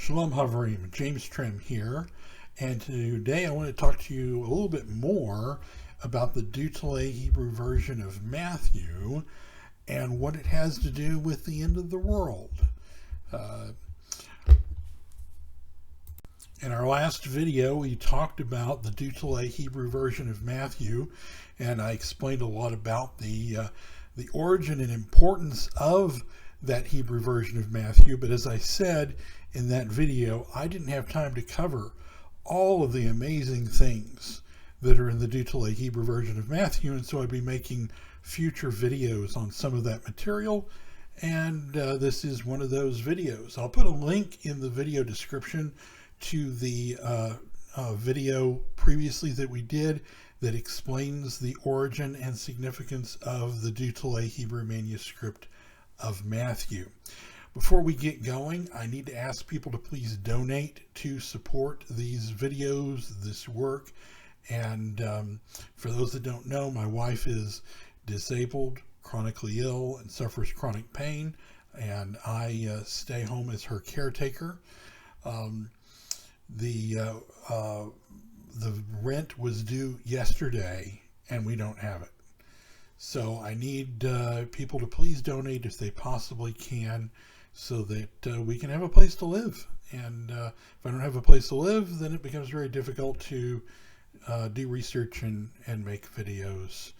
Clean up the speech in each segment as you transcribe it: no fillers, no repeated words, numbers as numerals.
Shalom Havarim, James Trim here, and today I want to talk to you a little bit more about the DuTillet Hebrew version of Matthew and what it has to do with the end of the world. In our last video, we talked about the DuTillet Hebrew version of Matthew, and I explained a lot about the origin and importance of that Hebrew version of Matthew. But as I said in that video, I didn't have time to cover all of the amazing things that are in the DuTillet Hebrew version of Matthew, and so I'd be making future videos on some of that material, and this is one of those videos. I'll put a link in the video description to the video previously that we did that explains the origin and significance of the DuTillet Hebrew manuscript of Matthew. Before we get going, I need to ask people to please donate to support these videos, this work. And for those that don't know, my wife is disabled, chronically ill, and suffers chronic pain, and I stay home as her caretaker. The rent was due yesterday, and we don't have it. So I need people to please donate if they possibly can, so that we can have a place to live. And if I don't have a place to live, then it becomes very difficult to do research and make videos,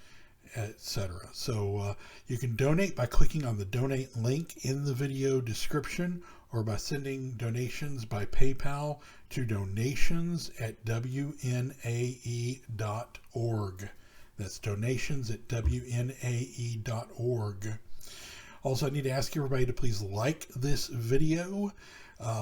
etc. So you can donate by clicking on the donate link in the video description, or by sending donations by PayPal to donations@wnae.org. That's donations@wnae.org. Also, I need to ask everybody to please like this video.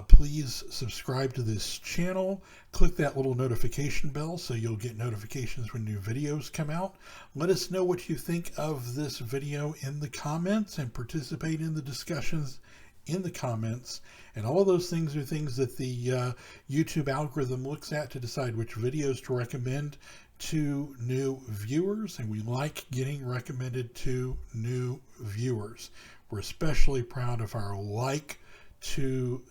Please subscribe to this channel. Click that little notification bell so you'll get notifications when new videos come out. Let us know what you think of this video in the comments, and participate in the discussions in the comments. And all of those things are things that the YouTube algorithm looks at to decide which videos to recommend to new viewers, and we like getting recommended to new viewers. We're especially proud of our like to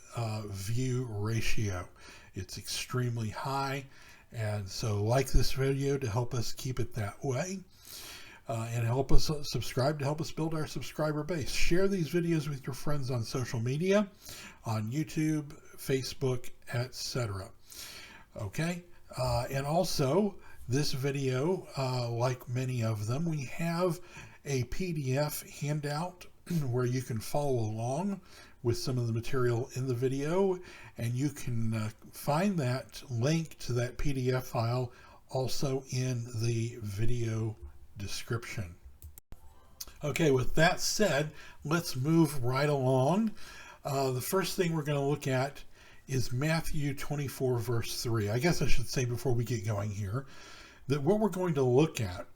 view ratio. It's extremely high, and so like this video to help us keep it that way, and help us subscribe to help us build our subscriber base. Share these videos with your friends on social media, on YouTube, Facebook, etc. Okay, and also this video, like many of them, we have a PDF handout where you can follow along with some of the material in the video, and you can find that link to that PDF file also in the video description. Okay, with that said, let's move right along. The first thing we're going to look at is Matthew 24 verse 3. I guess I should say before we get going here that what we're going to look at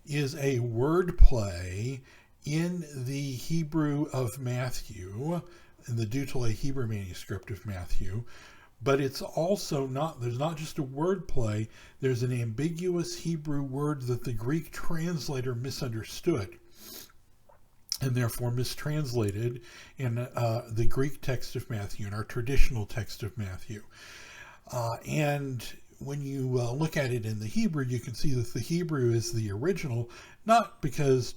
is a wordplay in the Hebrew of Matthew, in the DuTillet Hebrew manuscript of Matthew. But it's also there's not just a wordplay, there's an ambiguous Hebrew word that the Greek translator misunderstood, and therefore mistranslated in the Greek text of Matthew, in our traditional text of Matthew. And when you look at it in the Hebrew, you can see that the Hebrew is the original, not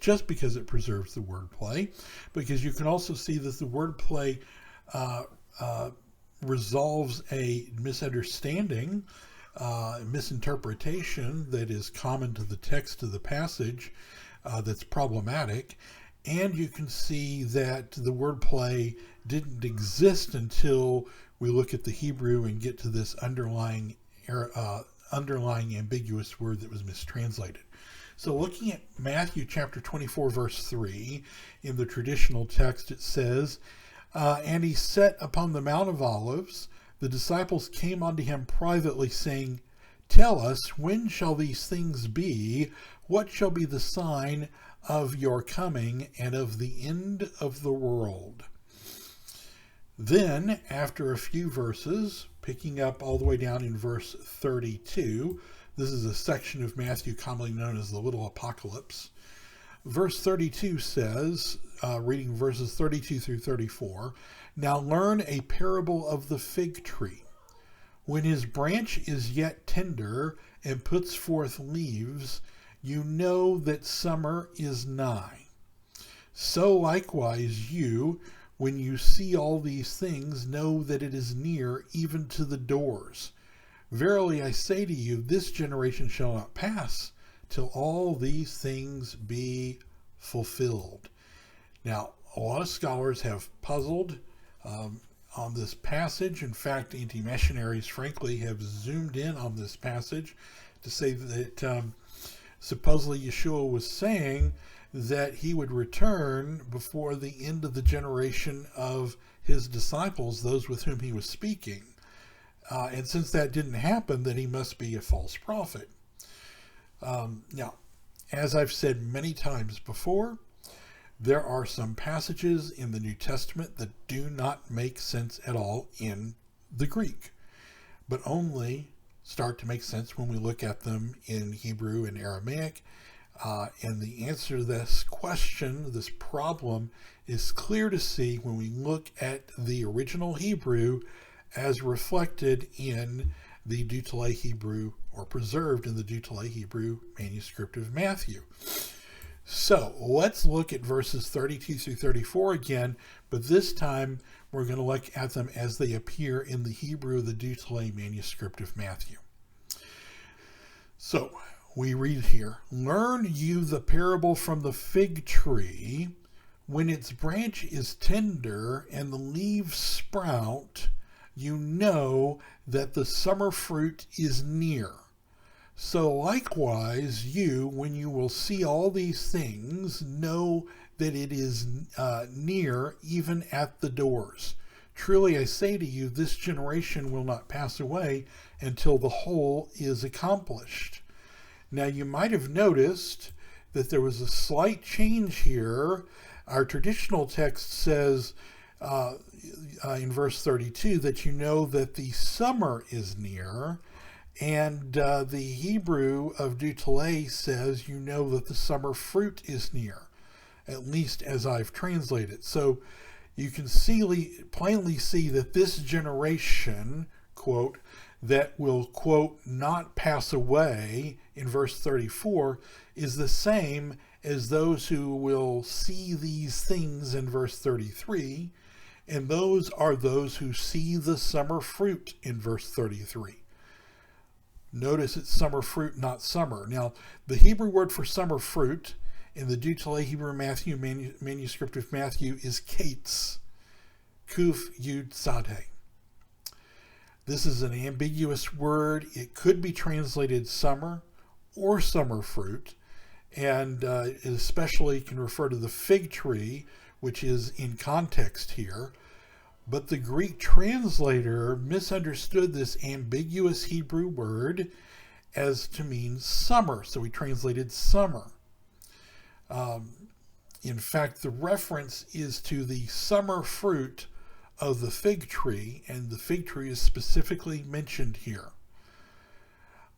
just because it preserves the wordplay, because you can also see that the wordplay resolves a misunderstanding, misinterpretation that is common to the text of the passage, that's problematic. And you can see that the wordplay didn't exist until we look at the Hebrew and get to this underlying ambiguous word that was mistranslated. So looking at Matthew chapter 24 verse 3, in the traditional text it says, and he sat upon the Mount of Olives. The disciples came unto him privately, saying, Tell us, when shall these things be? What shall be the sign of your coming and of the end of the world? Then, after a few verses, picking up all the way down in verse 32, this is a section of Matthew commonly known as the Little Apocalypse. Verse 32 says, reading verses 32 through 34, "Now learn a parable of the fig tree. When his branch is yet tender and puts forth leaves, you know that summer is nigh. So likewise you, when you see all these things, know that it is near, even to the doors. Verily I say to you, this generation shall not pass till all these things be fulfilled." Now, a lot of scholars have puzzled on this passage. In fact, anti-missionaries, frankly, have zoomed in on this passage to say that supposedly Yeshua was saying that he would return before the end of the generation of his disciples, those with whom he was speaking. And since that didn't happen, then he must be a false prophet. Now, as I've said many times before, there are some passages in the New Testament that do not make sense at all in the Greek, but only start to make sense when we look at them in Hebrew and Aramaic. And the answer to this question, this problem, is clear to see when we look at the original Hebrew as reflected in the DuTillet Hebrew, or preserved in the DuTillet Hebrew manuscript of Matthew. So let's look at verses 32 through 34 again, but this time we're going to look at them as they appear in the Hebrew of the DuTillet manuscript of Matthew. So we read here, "Learn you the parable from the fig tree. When its branch is tender and the leaves sprout, you know that the summer fruit is near. So likewise you, when you will see all these things, know that it is near, even at the doors. Truly I say to you, this generation will not pass away until the whole is accomplished." Now you might have noticed that there was a slight change here. Our traditional text says in verse 32 that you know that the summer is near, and the Hebrew of DuTillet says you know that the summer fruit is near, at least as I've translated. So you can plainly see that this generation, quote, that will, quote, not pass away in verse 34 is the same as those who will see these things in verse 33, and those are those who see the summer fruit in verse 33. Notice it's summer fruit, not summer. Now, the Hebrew word for summer fruit in the DuTillet Hebrew Matthew manuscript of Matthew is kates, kuf yud sadhe. This is an ambiguous word. It could be translated summer or summer fruit, and it especially can refer to the fig tree, which is in context here. But the Greek translator misunderstood this ambiguous Hebrew word as to mean summer, so he translated summer. In fact, the reference is to the summer fruit of the fig tree, and the fig tree is specifically mentioned here.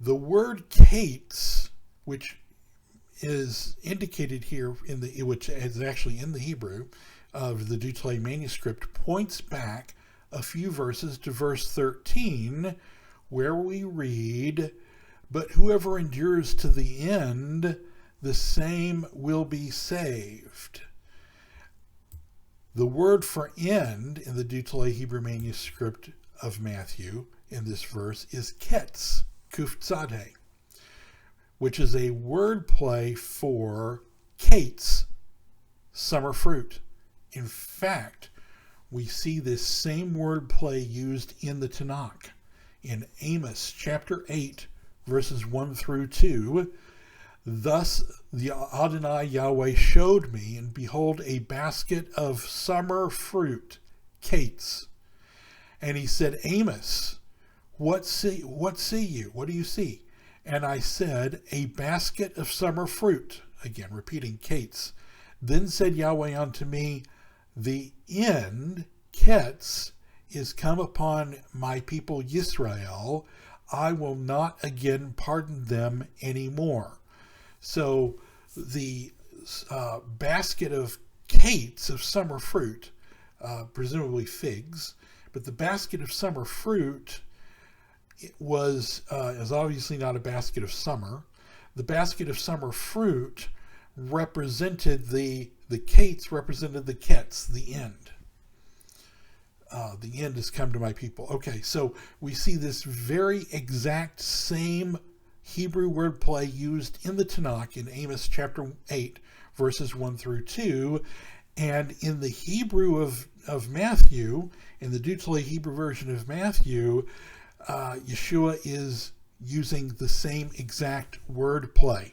The word kates, which is indicated here which is actually in the Hebrew of the DuTillet manuscript, points back a few verses to verse 13, where we read, "But whoever endures to the end, the same will be saved." The word for end in the DuTillet Hebrew manuscript of Matthew in this verse is ketz, kuf tzadhe, which is a word play for kates, summer fruit. In fact, we see this same word play used in the Tanakh. In Amos chapter 8, verses 1 through 2, "Thus the Adonai Yahweh showed me, and behold, a basket of summer fruit, kates. And he said, Amos, what see you? What do you see? And I said, a basket of summer fruit." Again, repeating kates. "Then said Yahweh unto me, the end, ketz, is come upon my people Yisrael. I will not again pardon them anymore." So the basket of cates of summer fruit, presumably figs, but the basket of summer fruit is obviously not a basket of summer. The basket of summer fruit represented the cates represented the kets, the end. The end has come to my people. Okay, so we see this very exact same Hebrew wordplay used in the Tanakh in Amos chapter 8, verses 1 through 2. And in the Hebrew of Matthew, in the DuTillet Hebrew version of Matthew, Yeshua is using the same exact wordplay.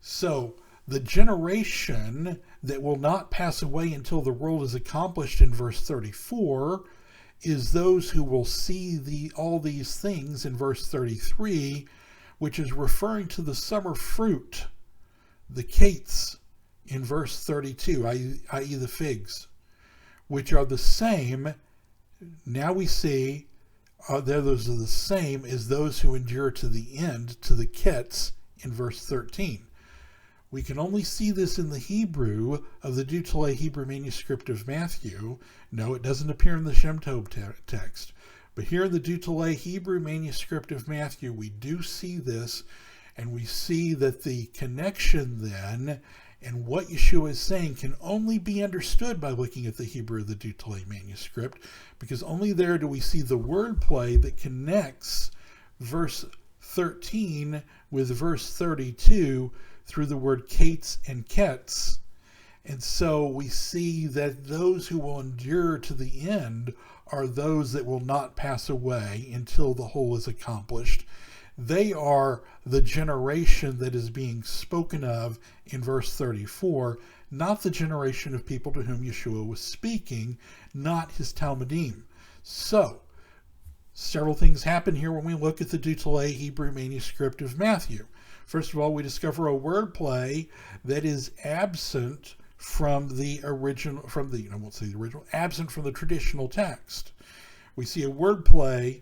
So the generation that will not pass away until the world is accomplished in verse 34 is those who will see all these things in verse 33, which is referring to the summer fruit, the cates, in verse 32, i.e. the figs, which are the same. Now we see those are the same as those who endure to the end, to the kets, in verse 13. We can only see this in the Hebrew of the DuTillet Hebrew manuscript of Matthew. No, it doesn't appear in the Shem Tov text. But here in the DuTillet Hebrew manuscript of Matthew, we do see this, and we see that the connection then and what Yeshua is saying can only be understood by looking at the Hebrew of the DuTillet manuscript, because only there do we see the wordplay that connects verse 13 with verse 32 through the word kates and kets. And so we see that those who will endure to the end are those that will not pass away until the whole is accomplished. They are the generation that is being spoken of in verse 34, not the generation of people to whom Yeshua was speaking, not his Talmudim. So, several things happen here when we look at the DuTillet Hebrew manuscript of Matthew. First of all, we discover a wordplay that is absent from the original, absent from the traditional text. We see a wordplay,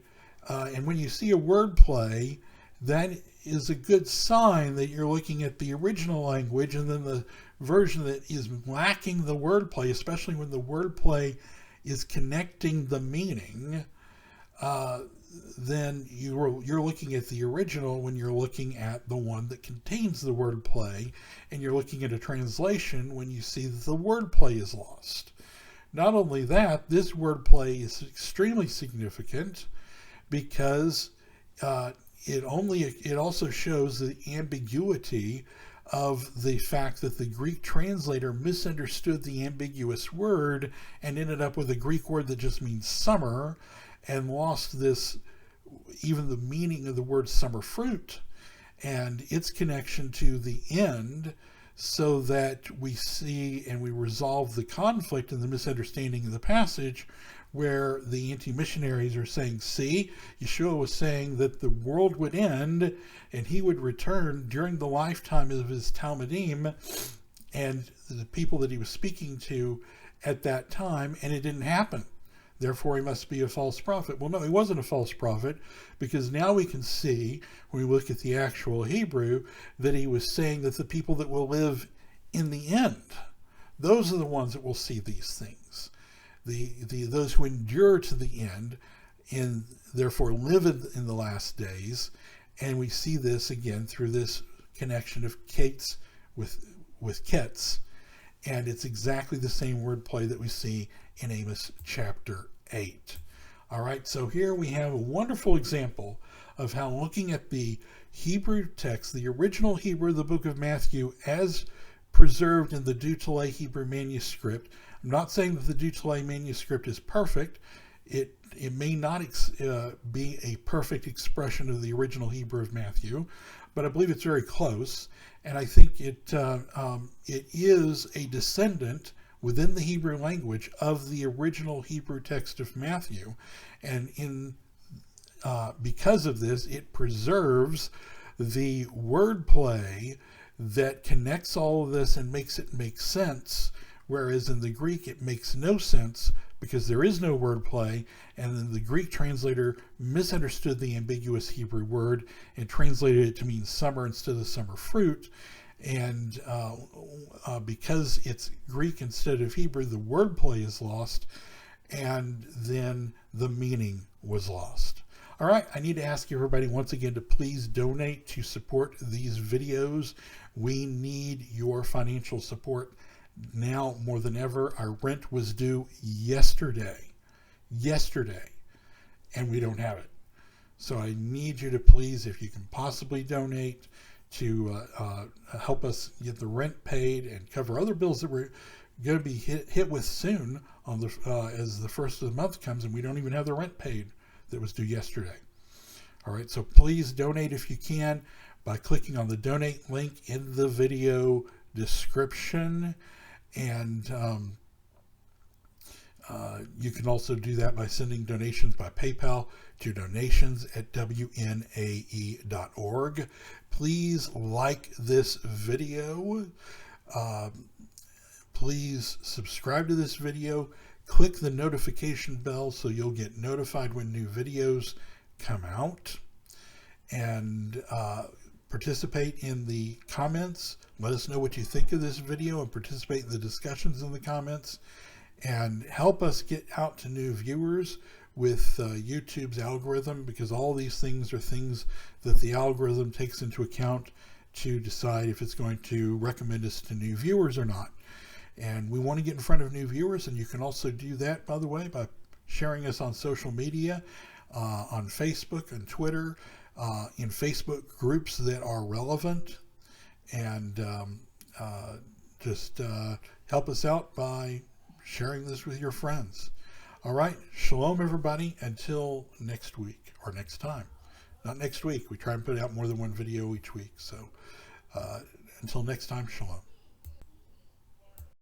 and when you see a wordplay, that is a good sign that you're looking at the original language, and then the version that is lacking the wordplay, especially when the wordplay is connecting the meaning, then you're looking at the original when you're looking at the one that contains the wordplay, and you're looking at a translation when you see that the wordplay is lost. Not only that, this wordplay is extremely significant because it also shows the ambiguity of the fact that the Greek translator misunderstood the ambiguous word and ended up with a Greek word that just means summer, and lost even the meaning of the word summer fruit and its connection to the end, so that we see and we resolve the conflict and the misunderstanding of the passage, where the anti-missionaries are saying, see, Yeshua was saying that the world would end and he would return during the lifetime of his Talmudim and the people that he was speaking to at that time, and it didn't happen. Therefore, he must be a false prophet. Well, no, he wasn't a false prophet, because now we can see, when we look at the actual Hebrew, that he was saying that the people that will live in the end, those are the ones that will see these things. Those who endure to the end and therefore live in the last days. And we see this again through this connection of kates with kets. And it's exactly the same wordplay that we see in Amos chapter 8. All right, so here we have a wonderful example of how looking at the Hebrew text, the original Hebrew of the book of Matthew, as preserved in the DuTillet Hebrew manuscript. I'm not saying that the DuTillet manuscript is perfect. It may not be a perfect expression of the original Hebrew of Matthew, but I believe it's very close. And I think it is a descendant within the Hebrew language of the original Hebrew text of Matthew. And because of this, it preserves the wordplay that connects all of this and makes it make sense, whereas in the Greek it makes no sense because there is no wordplay, and then the Greek translator misunderstood the ambiguous Hebrew word and translated it to mean summer instead of summer fruit. And because it's Greek instead of Hebrew, the wordplay is lost, and then the meaning was lost. All right, I need to ask everybody once again to please donate to support these videos. We need your financial support now more than ever. Our rent was due yesterday, and we don't have it. So I need you to please, if you can possibly donate to help us get the rent paid and cover other bills that we're going to be hit with soon on the as the first of the month comes, and we don't even have the rent paid that was due yesterday. All right, so please donate if you can by clicking on the donate link in the video description, and you can also do that by sending donations by PayPal to donations@wnae.org. Please like this video. Please subscribe to this video. Click the notification bell so you'll get notified when new videos come out. And participate in the comments. Let us know what you think of this video and participate in the discussions in the comments. And help us get out to new viewers with YouTube's algorithm, because all these things are things that the algorithm takes into account to decide if it's going to recommend us to new viewers or not. And we want to get in front of new viewers, and you can also do that, by the way, by sharing us on social media, on Facebook and Twitter, in Facebook groups that are relevant, and just help us out by sharing this with your friends. All right, shalom everybody, until next week, or next time. Not next week, we try and put out more than one video each week, so until next time, shalom.